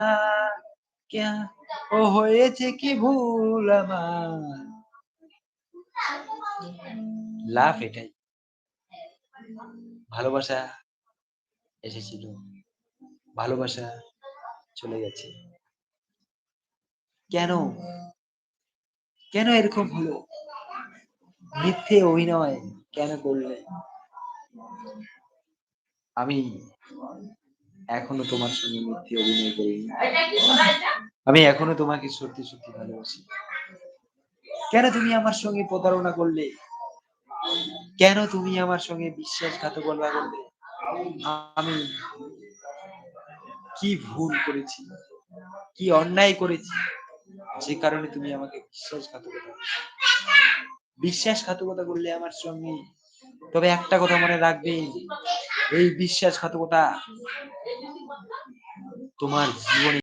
क्या ও হয়েছে কি ভুল আমার। লাভ এটাই, ভালোবাসা এসেছিল, ভালোবাসা চলে গেছে। কেন কেন এরকম হলো? মিথ্যে অভিনয় কেন করলে? আমি এখনো তোমার সঙ্গে মিথ্যে অভিনয় করিনি, আমি এখনো তোমাকে সত্যি সত্যি ভালোবাসি। কেন তুমি আমার সঙ্গে প্রতারণা করলে? কেন তুমি আমার সঙ্গে বিশ্বাসঘাতকতা করলে? আমি কি ভুল করেছি, কি অন্যায় করেছি যে কারণে তুমি আমাকে বিশ্বাসঘাতকতা করলে আমার সঙ্গে? তবে একটা কথা মনে রাখবে, এই বিশ্বাসঘাতকতা তোমার জীবনে